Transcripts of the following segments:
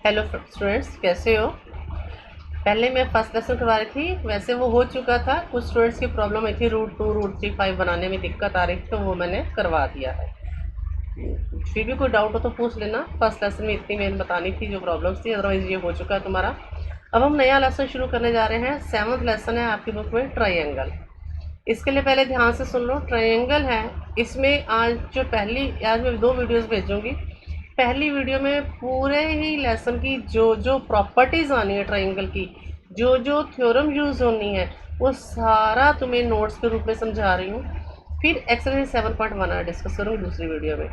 Hello students, कैसे हो। पहले मैं फर्स्ट लेसन करवा रही थी, वैसे वो हो चुका था। कुछ स्टूडेंट्स की प्रॉब्लम आई थी, रूट 2 रूट 3 5 बनाने में दिक्कत आ रही थी, तो वो मैंने करवा दिया है। फिर भी कोई डाउट हो तो पूछ लेना। फर्स्ट लेसन में इतनी मेन बतानी थी जो प्रॉब्लम्स थी, अदरवाइज ये हो चुका है तुम्हारा। अब हम नया लेसन शुरू करने जा रहे हैं। 7th लेसन है आपकी बुक में, ट्राइंगल। इसके लिए पहले ध्यान से सुन लो। ट्रायंगल है, इसमें आज मैं 2 वीडियोस भेजूंगी। पहली वीडियो में पूरे ही लेसन की जो जो प्रॉपर्टीज़ आनी है ट्रायंगल की, जो जो थ्योरम यूज़ होनी है, वो सारा तुम्हें नोट्स के रूप में समझा रही हूँ। फिर एक्सरसाइज 7.1 डिस्कस करूँगी दूसरी वीडियो में।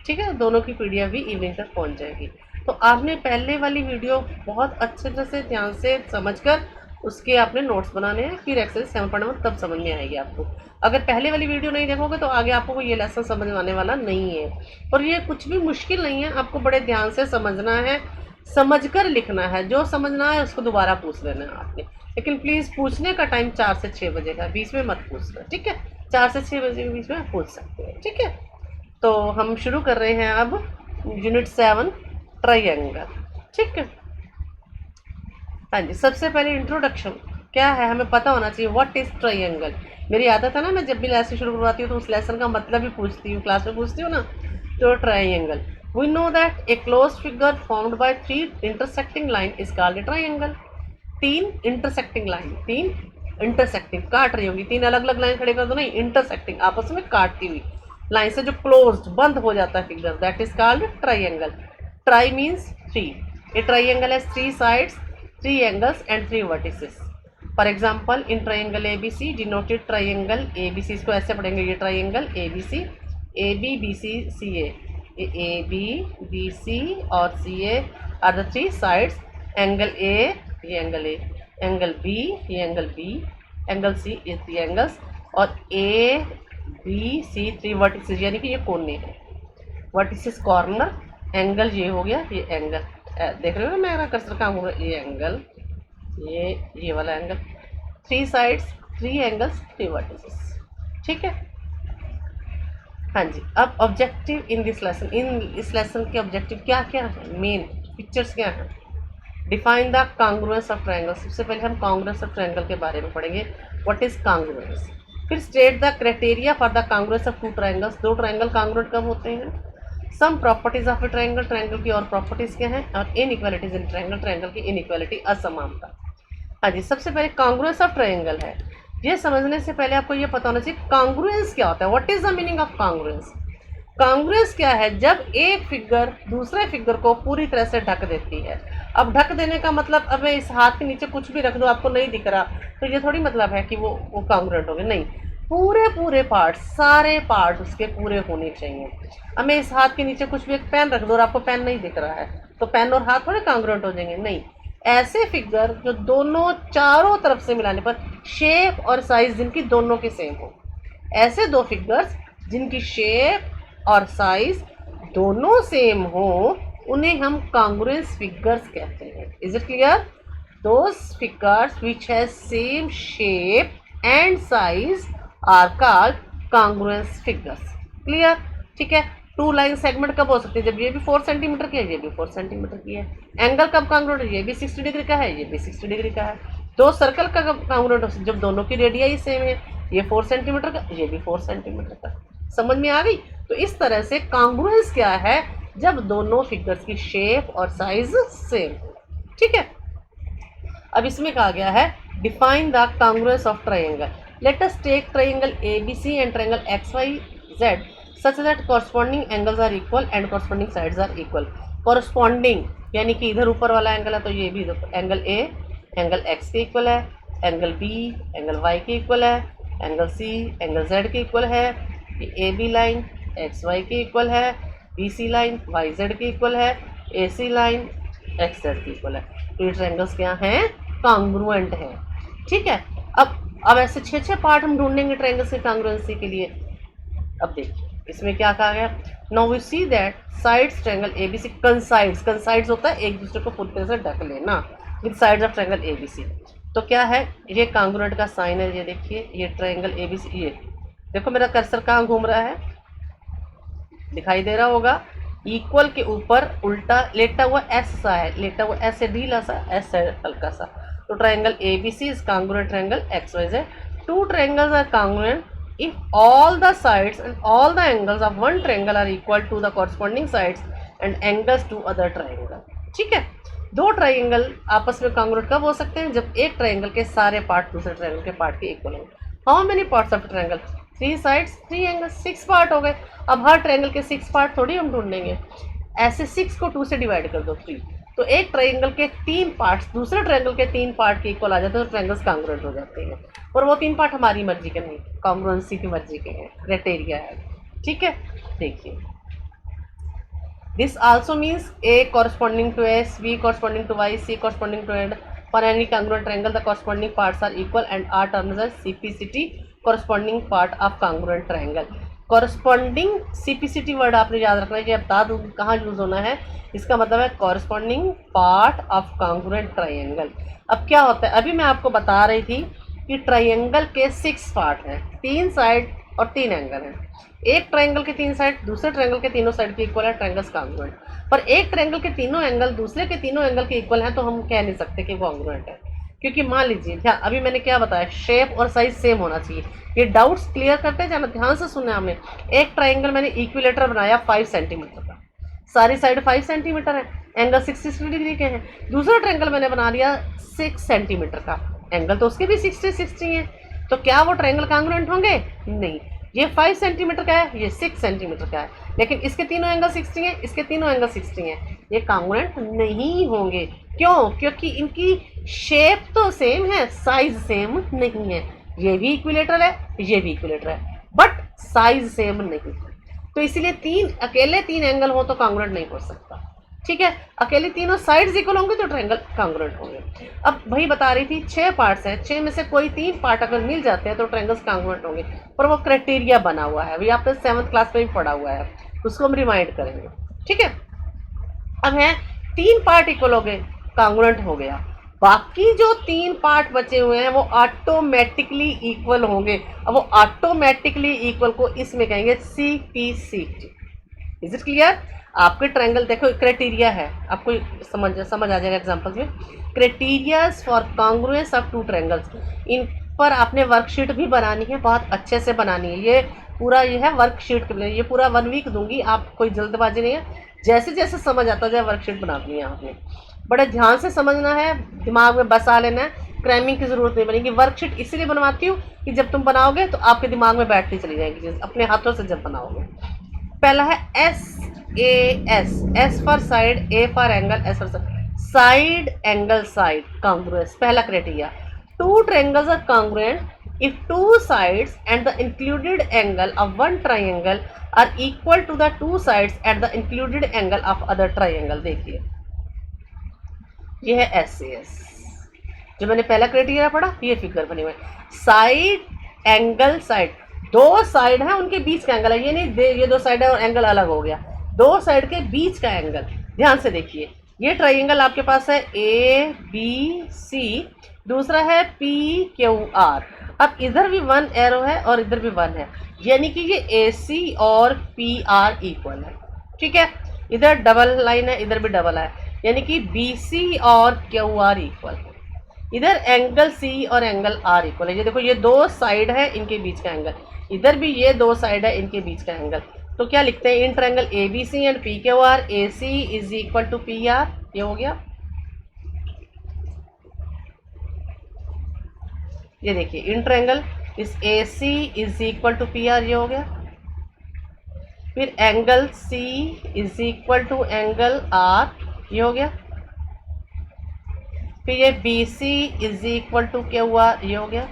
ठीक है, दोनों की पीडीएफ भी इवनिंग तक पहुँच जाएगी। तो आपने पहले वाली वीडियो बहुत अच्छे तरह से ध्यान से समझकर उसके आपने नोट्स बनाने हैं। फिर एक्सरसाइज 7.1 तब समझ में आएगी आपको। अगर पहले वाली वीडियो नहीं देखोगे तो आगे आपको ये लेसन समझ में आने वाला नहीं है। और ये कुछ भी मुश्किल नहीं है, आपको बड़े ध्यान से समझना है, समझकर लिखना है। जो समझना है उसको दोबारा पूछ लेना है आपने, लेकिन प्लीज़ पूछने का टाइम 4 से 6 बजे का, बीच में मत पूछना। ठीक है, 4 से 6 बजे के बीच में पूछ सकते हैं। ठीक है, तो हम शुरू कर रहे हैं अब यूनिट 7 ट्रायंगल। ठीक है, हाँ जी। सबसे पहले इंट्रोडक्शन क्या है हमें पता होना चाहिए। What is triangle. मेरी आदत है ना, मैं जब भी लेसन शुरू करवाती हूँ तो उस लेसन का मतलब ही पूछती हूँ, क्लास में पूछती हूँ ना। तो triangle, we know that a close figure formed by 3 intersecting line is called a triangle. 3 intersecting line, 3 intersecting काट रही होगी, 3 अलग अलग लाइन खड़े कर दो, नहीं, इंटरसेक्टिंग आपस में काटती हुई लाइन से जो क्लोज्ड बंद हो जाता है figure, that is called triangle. Try means 3। A triangle has 3 sides, 3 angles and 3 vertices. For example, in triangle ABC, denoted triangle ABC, इसको ऐसे पढ़ेंगे, ये triangle ABC, AB, BC, CA, AB, BC और CA are the 3 sides. Angle A, ये angle A, angle B, ये angle B, angle C is the angles, और A, B, C 3 vertices यानी कि ये कोने हैं। वर्टिसेस कॉर्नर, एंगल ये हो गया, ये एंगल देख रहे हो ना मेरा कर्सर काम होगा, ये एंगल, ये वाला एंगल। 3 sides, 3 angles, 3 vertices. ठीक है, हाँ जी। अब ऑब्जेक्टिव इन दिस लेसन, इन इस लेसन के ऑब्जेक्टिव क्या क्या है, मेन पिक्चर्स क्या हैं। Define the congruence of triangle. सबसे पहले हम कांग्रुएंस ऑफ ट्रायंगल के बारे में पढ़ेंगे, व्हाट इज कांग्रुएंस। फिर state the criteria for the congruence of 2 triangles. 2 triangle congruent कब होते हैं। Some properties of a triangle, triangle की और प्रॉपर्टीज क्या हैं, और इनइक्वालिटीज इन ट्रायंगल, ट्रायंगल की इनइक्वालिटी, असमानता। हाँ जी, सबसे पहले कांग्रुएंस ऑफ ट्रायंगल है। ये समझने से पहले आपको ये पता होना चाहिए कांग्रुएंस क्या होता है, what is the meaning of congruence. Congruence क्या है, जब एक फिगर दूसरे फिगर को पूरी तरह से ढक देती है। अब ढक देने का मतलब, अब मैं इस हाथ के नीचे कुछ भी रख दूँ आपको नहीं दिख रहा, तो ये थोड़ी मतलब है कि वो कांग्रुएंट हो गए, नहीं। पूरे पार्ट, सारे पार्ट उसके पूरे होने चाहिए। अब मैं इस हाथ के नीचे कुछ भी, एक पेन रख दो और आपको पेन नहीं दिख रहा है, तो पेन और हाथ थोड़े कांग्रुएंट हो जाएंगे, नहीं। ऐसे फिगर जो दोनों चारों तरफ से मिलाने पर शेप और साइज जिनकी दोनों के सेम हो, ऐसे 2 फिगर्स जिनकी शेप और साइज दोनों सेम हो, उन्हें हम कांग्रुएंस फिगर्स कहते हैं। Is it clear. Those figures which has same shape and size are called congruence figures. Clear, ठीक है। 2 लाइन सेगमेंट कब हो सकती है, जब ये भी 4 सेंटीमीटर की है, ये भी 4 सेंटीमीटर की है। एंगल कब कांग्रुएंट है, ये भी 60 डिग्री का है, ये भी 60 डिग्री का है। 2 सर्कल का कब कांग्रुएंट हो सकती है, जब दोनों की रेडियाई सेम है, ये 4 सेंटीमीटर का, ये भी 4 सेंटीमीटर का। समझ में आ गई। तो इस तरह से कांग्रुएंस क्या है, जब दोनों फिगर्स की शेप और साइज सेम हो। ठीक है, अब इसमें कहा गया है define the congruence of triangle. Let us take triangle ABC and triangle XYZ such that corresponding angles are equal and corresponding sides are equal. corresponding यानी कि इधर ऊपर वाला एंगल है तो ये भी एंगल A एंगल X के इक्वल है, एंगल B एंगल Y के इक्वल है, एंगल C एंगल Z के इक्वल है, ये AB लाइन XY के इक्वल है, BC लाइन YZ के इक्वल है, AC लाइन XZ के इक्वल है। तो ये ट्रायंगल्स क्या हैं, कांग्रुएंट है। ठीक है, अब ऐसे 6 पार्ट हम ढूंढेंगे ट्रायंगल्स के कांग्रुएंसी के लिए। अब देखिए इसमें क्या कहा गया, now we see that sides triangle ABC coincides, coincides होता है एक दूसरे को पूरी तरह से ढक लेना, with sides of triangle ABC। तो क्या है, ये कांग्रुएंट का साइन है, ये देखिए, ये ट्रायंगल ABC, ये देखो मेरा कर्सर कहाँ घूम रहा है, दिखाई दे रहा होगा। इक्वल के ऊपर उल्टा लेटा हुआ एस सा है, लेटा हुआ एस है ढीला सा, एस है हल्का सा। तो triangle A B C is congruent triangle X Y Z. Two triangles are congruent if all the sides and all the angles of one triangle are equal to the corresponding sides and angles to other triangle। ठीक है, दो triangle आपस में congruent कब हो सकते हैं? जब एक ट्राइंगल के सारे पार्ट दूसरे ट्राइंगल के पार्ट के इक्वल होंगे। How many parts of triangle? 3 sides 3 angles, 6 part हो गए। अब हर ट्राइंगल के 6 पार्ट थोड़ी हम ढूंढेंगे, ऐसे 6 को 2 से डिवाइड कर दो 3, तो एक ट्राइंगल के 3 पार्ट्स दूसरे ट्राइंगल के 3 पार्ट के इक्वल आ जाते हैं, तो ट्राइंगल्स कांग्रुएंट हो जाते हैं। और वो 3 पार्ट हमारी मर्जी के नहीं, कांग्रुएंसी की मर्जी के हैं, क्राइटेरिया है। ठीक है, देखिए this also means A corresponding to S, B corresponding to Y, C corresponding to and. For any congruent triangle the corresponding parts are equal and are termed as CPCT, corresponding part of congruent triangle. Corresponding CPCT word आपने याद रखना है कि अब बता दूँ कहाँ use होना है। इसका मतलब है corresponding part of congruent triangle. अब क्या होता है, अभी मैं आपको बता रही थी कि ट्राइंगल के 6 पार्ट हैं, 3 साइड और 3 एंगल हैं। एक ट्राइंगल के 3 साइड दूसरे ट्राइंगल के तीनों साइड के इक्वल है, ट्राइंगल्स कांग्रुएंट। पर एक ट्राइंगल के तीनों एंगल दूसरे के तीनों एंगल के इक्वल हैं, तो हम कह नहीं सकते कि वो कांग्रुएंट है। क्योंकि मान लीजिए अभी मैंने क्या बताया, शेप और साइज सेम होना चाहिए। ये डाउट्स क्लियर करते जाना, ध्यान से सुनना हमने। एक ट्राइंगल मैंने इक्विलेटर बनाया 5 सेंटीमीटर का, सारी साइड 5 सेंटीमीटर है, एंगल 60 डिग्री के हैं। दूसरा ट्राइंगल मैंने बना लिया 6 सेंटीमीटर का, एंगल तो उसके भी 60 है। तो क्या वो ट्राइंगल कांग्रुएंट होंगे? नहीं। ये 5 सेंटीमीटर का है, ये 6 सेंटीमीटर का है, लेकिन इसके तीनों एंगल 60 हैं, इसके तीनों एंगल 60 हैं, ये कांग्रुएंट नहीं होंगे। क्यों? क्योंकि इनकी शेप तो सेम है, साइज सेम नहीं है। ये भी इक्विलेटरल है, ये भी इक्विलेटरल है, बट साइज सेम नहीं। तो इसीलिए अकेले 3 एंगल हो तो कांग्रुएंट नहीं हो सकता। ठीक है, अकेले तीनों साइड्स इक्वल होंगे तो ट्रायंगल कांग्रुएंट होंगे। अब वही बता रही थी 6 पार्ट्स हैं, 6 में से कोई 3 पार्ट अगर मिल जाते हैं तो ट्रायंगल्स कांग्रुएंट होंगे। पर वो क्राइटेरिया बना हुआ है, अभी आपने 7th क्लास में भी पढ़ा हुआ है, उसको हम रिमाइंड करेंगे। ठीक है, अब है 3 पार्ट इक्वल हो गए, कांग्रुएंट हो गया। बाकी जो 3 पार्ट बचे हुए हैं वो ऑटोमेटिकली इक्वल होंगे। अब वो ऑटोमेटिकली इक्वल को इसमें कहेंगे CPCT। Is it clear? आपके ट्रायंगल देखो, क्राइटेरिया है, आपको समझ आ जाएगा एग्जांपल्स में। क्राइटेरियाज फॉर कांग्रुएंस ऑफ 2 ट्रायंगल्स, इन पर आपने वर्कशीट भी बनानी है, बहुत अच्छे से बनानी है। ये पूरा ये है वर्कशीट के लिए, ये पूरा 1 वीक दूंगी, आप कोई जल्दबाजी नहीं है, जैसे जैसे समझ आता जाए वर्कशीट बनानी है आपने। बड़े ध्यान से समझना है, दिमाग में बसा लेना है, क्रैमिंग की जरूरत नहीं बनेगी। वर्कशीट इसलिए बनवाती हूँ कि जब तुम बनाओगे तो आपके दिमाग में बैठती चली जाएगी अपने हाथों से जब बनाओगे। पहला है S for side, A for angle, S for side angle side congruence. पहला criteria, 2 triangles are congruent if 2 sides and the included angle of one triangle are equal to the 2 sides at the included angle of other triangle। देखिए ये है SAS, जो मैंने पहला criteria पढ़ा, ये figure बनी हुई है। साइड एंगल साइड, 2 साइड है उनके बीच का एंगल है, ये नहीं ये 2 साइड है और एंगल अलग हो गया, 2 साइड के बीच का एंगल। ध्यान से देखिए, ये ट्रायंगल आपके पास है ABC, दूसरा है PQR। अब इधर भी 1 एरो है और इधर भी 1 है, यानी कि ये AC और PR इक्वल है। ठीक है, इधर डबल लाइन है, इधर भी डबल है, यानी कि BC और QR इक्वल है। इधर एंगल C और एंगल R इक्वल है। ये देखो, ये 2 साइड है, इनके बीच का एंगल, इधर भी ये 2 साइड है, इनके बीच का एंगल। तो क्या लिखते हैं, in triangle ABC and PQR AC is equal to PR। ये हो गया, ये देखिए इन ट्रायंगल इस AC is equal to PR, ये हो गया। फिर angle C is equal to angle R, ये हो गया। फिर ये BC is equal to QR, ये हो गया।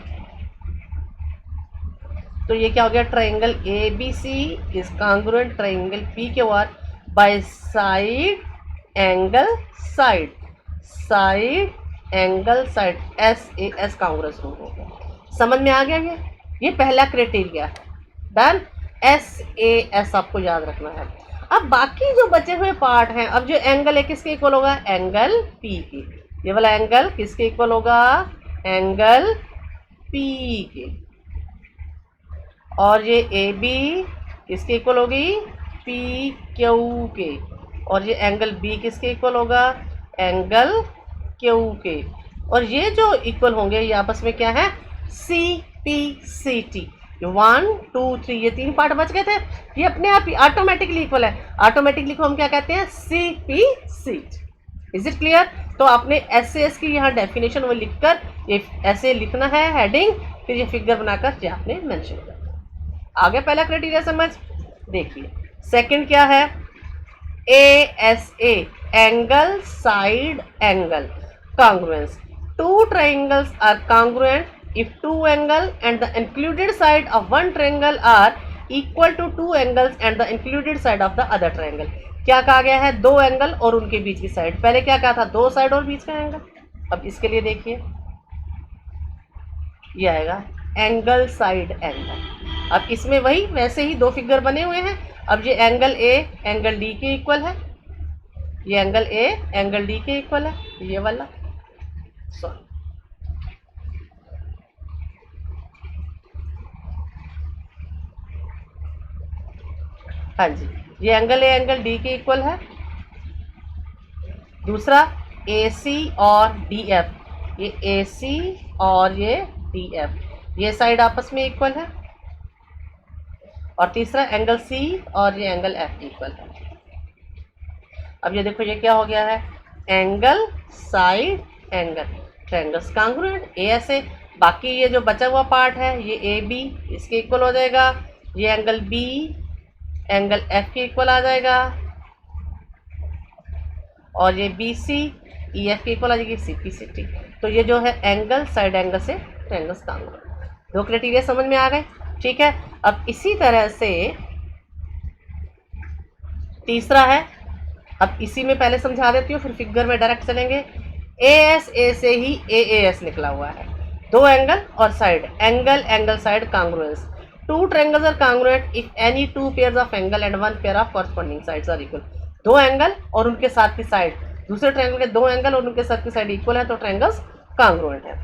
तो ये क्या हो गया, triangle ABC is congruent triangle PQR by side angle side, side angle side, SAS कांग्रुएंस हो गया। समझ में आ गया? ये पहला क्राइटेरिया डन। SAS आपको याद रखना है। अब बाकी जो बचे हुए पार्ट हैं, अब जो एंगल है किसके इक्वल होगा, एंगल P के। ये वाला एंगल किसके इक्वल होगा, एंगल P के। और ये AB किसके इक्वल होगी, PQ के। और ये एंगल बी किसके इक्वल होगा, एंगल क्यू के। और ये जो इक्वल होंगे ये आपस में क्या है, सी पी सी टी। 1 2 3 ये 3 पार्ट बच गए थे, ये अपने आप ही ऑटोमेटिकली इक्वल है। ऑटोमेटिकली को हम क्या कहते हैं, C P C T. Is it clear? तो आपने एस की यहाँ डेफिनेशन वो लिखकर ये ऐसे लिखना है हेडिंग, फिर ये फिगर बनाकर ये आपने मेंशन करना। आगे पहला क्राइटेरिया समझ। देखिए सेकंड क्या है, A S A, angle side angle congruence. Two triangles are congruent if two angle and the included side of one triangle are equal to two angles and the included side of the other triangle। क्या कहा गया है, दो angle और उनके बीच की side. पहले क्या कहा था, दो साइड और बीच का एंगल। अब इसके लिए देखिए ये आएगा एंगल साइड एंगल। अब इसमें वही वैसे ही दो फिगर बने हुए हैं। अब ये एंगल ए एंगल डी के इक्वल है, ये एंगल ए एंगल डी के इक्वल है, ये वाला सॉरी हाँ जी, ये एंगल ए एंगल डी के इक्वल है। दूसरा ए सी और डी एफ, ये ए सी और ये डी एफ, ये साइड आपस में इक्वल है। और तीसरा एंगल सी और ये एंगल एफ इक्वल है। अब ये देखो ये क्या हो गया है, angle side angle, triangles congruent ए ऐसे। बाकी ये जो बचा हुआ पार्ट है ये ए बी इसके इक्वल हो जाएगा, ये एंगल बी एंगल एफ के इक्वल आ जाएगा, और ये बी सी ई एफ के इक्वल आ जाएगी, सी पी सी टी। तो ये जो है एंगल साइड एंगल से ट्रायंगल्स कॉन्ग्रुएंट। दो क्राइटेरिया समझ में आ गए, ठीक है। अब इसी तरह से तीसरा है, अब इसी में पहले समझा देती हूँ फिर फिगर में डायरेक्ट चलेंगे। ए एस ए से ही ए एस निकला हुआ है, दो एंगल और side, angle angle side congruence. Two triangles are congruent if any two pairs of angle and one pair of corresponding sides are equal. दो angle और उनके साथ की साइड, दूसरे ट्रायंगल के दो एंगल और उनके साथ की साइड इक्वल है तो ट्रायंगल्स कॉन्ग्रुएंट है।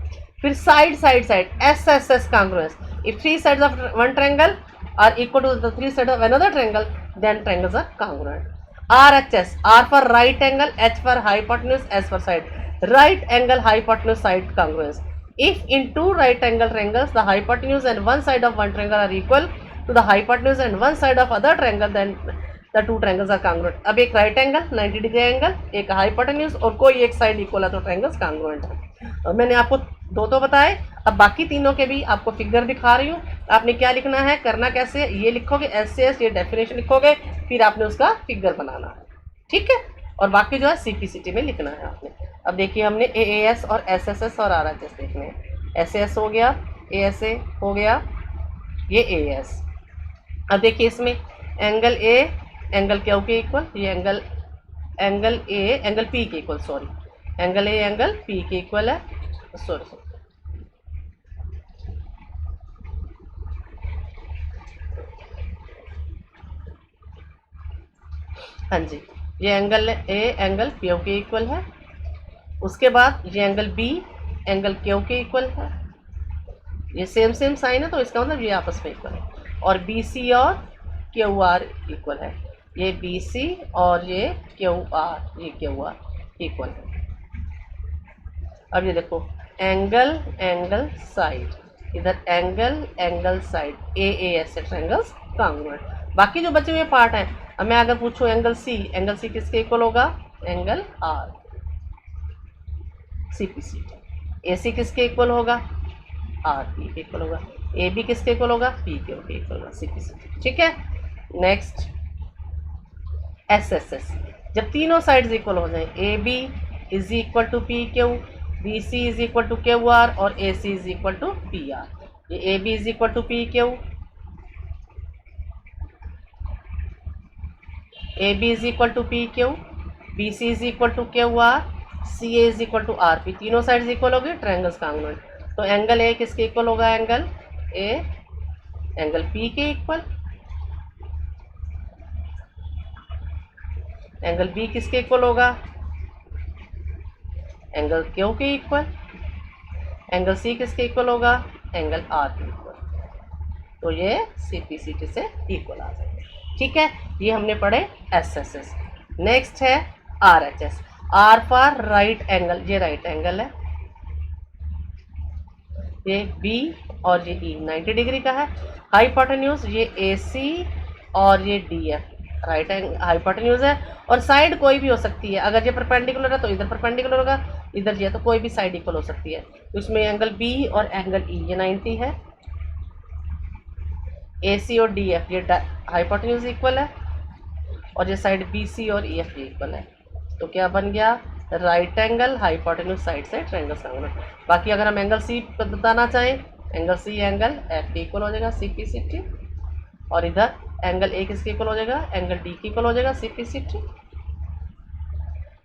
फिर side side side S S S congruence, if three sides of one triangle are equal to the three side of another triangle then triangles are congruent. RHS, R for right angle, H for hypotenuse, S for side. Right angle hypotenuse side congruence. If in two right angle triangles the hypotenuse and one side of one triangle are equal to the hypotenuse and one side of other triangle, then the two triangles are congruent. अब एक right angle 90 degree angle, एक hypotenuse और कोई एक side equal है तो triangles congruent है। और मैंने आपको दो बताए, अब बाकी तीनों के भी आपको फिगर दिखा रही हूँ। आपने क्या लिखना है, करना कैसे, ये लिखोगे एस से एस, ये डेफिनेशन लिखोगे, फिर आपने उसका फिगर बनाना है, ठीक है। और बाकी जो है सीपीसीटी में लिखना है आपने। अब देखिए हमने ए एस और एस एस एस और आर एच एस देखने हैं। एस एस हो गया, ए एस ए हो गया, ये ए एस। अब देखिए इसमें एंगल ए एंगल क्यू के इक्वल, ये एंगल ए एंगल पी के equal, sorry angle A angle P के इक्वल है, सॉरी हाँ जी, ये एंगल ए एंगल क्यू के इक्वल है। उसके बाद ये एंगल बी एंगल क्यू के इक्वल है, ये सेम सेम साइन है तो इसका मतलब ये आपस में इक्वल है। और बी सी और क्यू आर इक्वल है, ये बी सी और ये क्यू आर इक्वल है। अब ये देखो एंगल एंगल साइड, इधर angle angle side A S triangles congruent. बाकी जो बचे हुए पार्ट हैं, अब मैं अगर पूछूं एंगल सी किसके इक्वल होगा, angle R, C P C T. A C किसके इक्वल होगा, आर पी के इक्वल होगा। ए बी किसके इक्वल होगा, पी क्यू के इक्वल होगा, सी पी सी टी, ठीक है। नेक्स्ट एस एस एस, जब तीनों साइड्स इक्वल हो जाए, A B is equal to P Q, B C is equal to Q R और A C is equal to P R. ये A B is equal to P Q, A B is equal to P Q, B C is equal to Q R, C A is equal to R P. तीनों sides equal हो गए, triangles congruent. तो angle A किसके equal होगा, angle A angle P के equal, angle B किसके equal होगा, angle Q के इक्वल, एंगल सी किसके इक्वल होगा, एंगल आर के इक्वल। तो ये सी पी सी टी से इक्वल आ जाएगा, ठीक है। ये हमने पढ़े एस एस एस। नेक्स्ट है RHS, R for right angle, ये राइट एंगल है, ये B और ये E 90 डिग्री का है। हाइपोटेन्यूज ये AC और ये DF राइट हाइपोटेन्यूज है, और साइड कोई भी हो सकती है, अगर ये परपेंडिकुलर है तो इधर परपेंडिकुलर होगा, इधर ये तो कोई भी साइड इक्वल हो सकती है। तो इसमें एंगल B और एंगल E ये 90 है, AC और DF ये हाइपोटेन्यूज इक्वल है, और ये साइड BC और EF ये इक्वल है। तो क्या बन गया, राइट एंगल हाइपोटेन्यूज साइड से ट्रायंगल ट्रायंगल। बाकी अगर हम एंगल C बताना चाहें, एंगल C एंगल F के इक्वल हो जाएगा CPCT, और इधर एंगल A किसके इक्वल हो जाएगा, एंगल D के इक्वल हो जाएगा CPCT,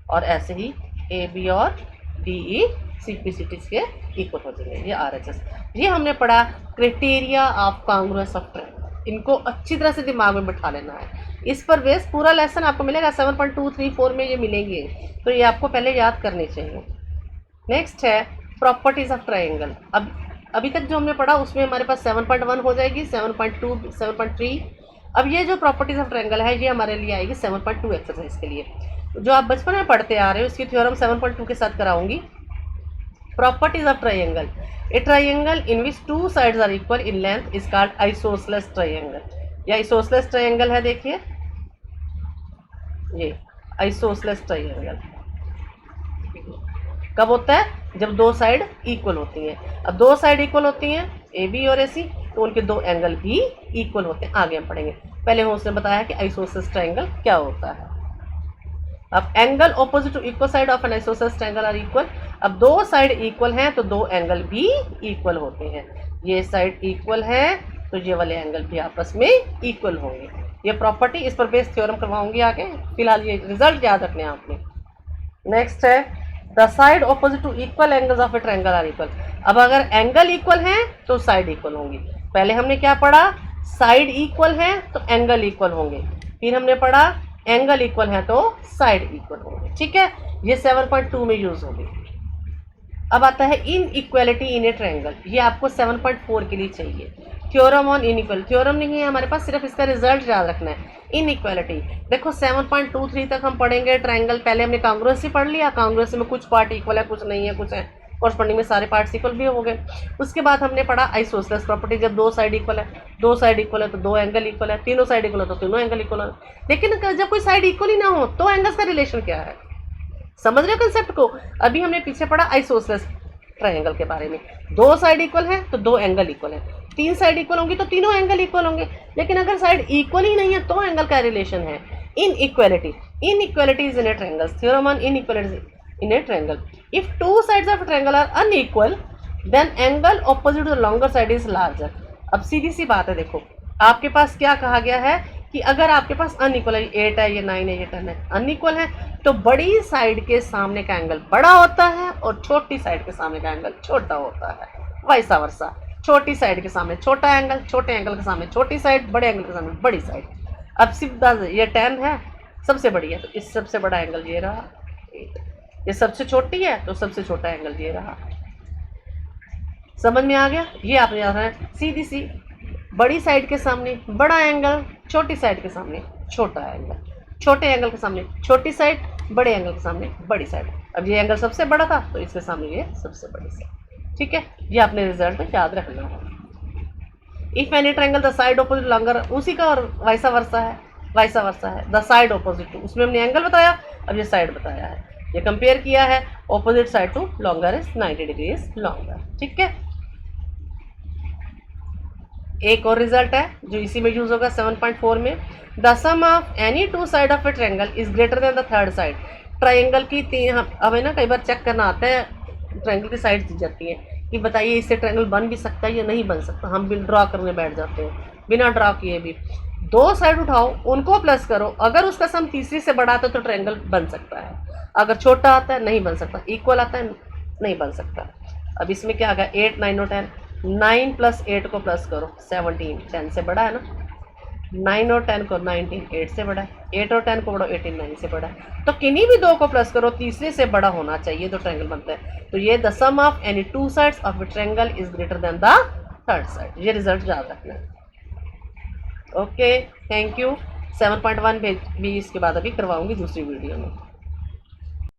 और ऐसे ही AB और DE CPCT के इक्वल हो जाएंगे। ये RHS, ये हमने पढ़ा क्राइटेरिया ऑफ कांग्रुएंस ऑफ ट्रायंगल। इनको अच्छी तरह से दिमाग में बिठा लेना है। इस पर बेस पूरा लेसन आपको मिलेगा 7.234 में, ये मिलेंगे, तो ये आपको पहले याद करने चाहिए। नेक्स्ट है प्रॉपर्टीज ऑफ ट्रायंगल। अब अभी तक जो हमने पढ़ा उसमें हमारे पास 7.1 हो जाएगी, 7.2, 7.3। अब ये जो प्रॉपर्टीज ऑफ ट्रायंगल है ये हमारे लिए आएगी 7.2 एक्सरसाइज के लिए, जो आप बचपन में पढ़ते आ रहे हो। इसकी थ्योरम 7.2 के साथ कराऊंगी। Properties of triangle, a triangle in which two sides are equal in length is called isosceles triangle. ये आइसोसेलेस ट्रायंगल है, देखिए ये आइसोसेलेस ट्रायंगल कब होता है, जब दो साइड इक्वल होती हैं। अब दो साइड इक्वल होती हैं AB और AC, तो उनके दो एंगल भी इक्वल होते हैं। आगे हम पढ़ेंगे, पहले हम उसने बताया कि आइसोसेलेस ट्रायंगल क्या होता है। अब angle opposite to equal side of an isosceles triangle are equal. अब दो साइड इक्वल हैं तो दो एंगल भी इक्वल होते हैं। ये साइड इक्वल है तो ये वाले एंगल भी आपस में इक्वल होंगे। ये प्रॉपर्टी, इस पर बेस थ्योरम करवाऊंगी आगे, फिलहाल ये रिजल्ट याद रखने हैं आपने। नेक्स्ट है the side opposite to equal angles of a triangle are equal. अब अगर एंगल इक्वल हैं तो साइड इक्वल होंगी। पहले हमने क्या पढ़ा, साइड इक्वल है तो एंगल इक्वल होंगे, फिर हमने पढ़ा एंगल इक्वल है तो साइड इक्वल होंगे। ठीक है, ये 7.2 में यूज होगी। अब आता है इन इक्वालिटी इन ए ट्रायंगल, ये आपको 7.4 के लिए चाहिए। थ्योरम ऑन इनइक्वल, थ्योरम नहीं है हमारे पास, सिर्फ इसका रिजल्ट याद रखना है। इन इक्वालिटी देखो 7.23 तक हम पढ़ेंगे ट्रायंगल। पहले हमने कांग्रुएंसी पढ़ लिया, कांग्रुएंसी में कुछ पार्ट इक्वल है कुछ नहीं है, कुछ है कॉरस्पॉन्डिंग में सारे पार्ट्स इक्वल भी हो गए। उसके बाद हमने पढ़ा आइसोसेलेस प्रॉपर्टी, जब दो साइड इक्वल है, दो साइड इक्वल है तो दो एंगल इक्वल है, तीनों साइड इक्वल है तो तीनों एंगल इक्वल है। लेकिन जब कोई साइड इक्वल ही ना हो तो एंगल्स का रिलेशन क्या है, समझ रहे हो कंसेप्ट को। अभी हमने पीछे पढ़ा आइसोसेलेस ट्रायंगल के बारे में, दो साइड इक्वल है तो दो एंगल इक्वल है, तीन साइड इक्वल होंगी तो तीनों एंगल इक्वल होंगे। लेकिन अगर साइड इक्वल ही नहीं है तो एंगल का रिलेशन है इन equality. In equalities in A triangle, theorem on in equalities in a triangle. If two sides of a triangle are unequal, then angle opposite to the longer side is larger. अब सीधी सी बात है, देखो आपके पास क्या कहा गया है कि अगर आपके पास अनइक्वल है, 8 है, ये 9 है, ये 10 है, अनइक्वल है, तो बड़ी साइड के सामने का एंगल बड़ा होता है और छोटी साइड के सामने का एंगल छोटा होता है, वैसा वर्सा। छोटी साइड के सामने छोटा एंगल, छोटे एंगल के सामने छोटी साइड, बड़े एंगल के सामने बड़ी साइड। अब सीधा ये 10 है, सबसे बड़ी है, तो इस सबसे बड़ा एंगल ये रहा 8। ये सबसे छोटी है तो सबसे छोटा एंगल ये रहा। समझ में आ गया, ये आपने याद है सीधी सी, बड़ी साइड के सामने बड़ा एंगल, छोटी साइड के सामने छोटा एंगल, छोटे एंगल के सामने छोटी साइड, बड़े एंगल के सामने बड़ी साइड। अब ये एंगल सबसे बड़ा था तो इसके सामने ये सबसे बड़ी साइड। ठीक है, ये आपने रिजल्ट में याद रखना है। If any triangle the side opposite longer, उसी का और वैसा वर्सा है, वैसा वर्सा है। द साइड ऑपोजिट टू, उसमें हमने एंगल बताया, अब ये साइड बताया है, ये कंपेयर किया है। Opposite side to longer is 90 degrees longer. ठीक है, एक और रिजल्ट है जो इसी में यूज होगा 7.4 में। The sum of any two side of a triangle is greater than the third side. Triangle की तीन, अब है ना कई बार चेक करना आता है, ट्रायंगल की साइड दी जाती है कि बताइए इससे ट्रायंगल बन भी सकता है या नहीं बन सकता। हम भी ड्रॉ करने बैठ जाते हैं बिना ड्रॉ किए भी। दो साइड उठाओ, उनको प्लस करो, अगर उसका सम तीसरी से बड़ा आता है तो ट्रायंगल बन सकता है, अगर छोटा आता है नहीं बन सकता, इक्वल आता है नहीं बन सकता। अब इसमें क्या आ गया, 8, 9 और 10, 9 + 8 को प्लस करो 17, 10 से बड़ा है ना, 9 और 10 को 19, 8 से बड़ा है, 8 और 10 को बड़ा 18, 9 से बड़ा है। तो किन्हीं भी दो को प्लस करो, तीसरे से बड़ा होना चाहिए तो ट्रायंगल बनता है। तो ये the sum of any two sides of a triangle is greater than the third side. ये रिजल्ट याद रखना है। Okay, thank you. 7.1 भी इसके बाद अभी करवाऊँगी दूसरी वीडियो में।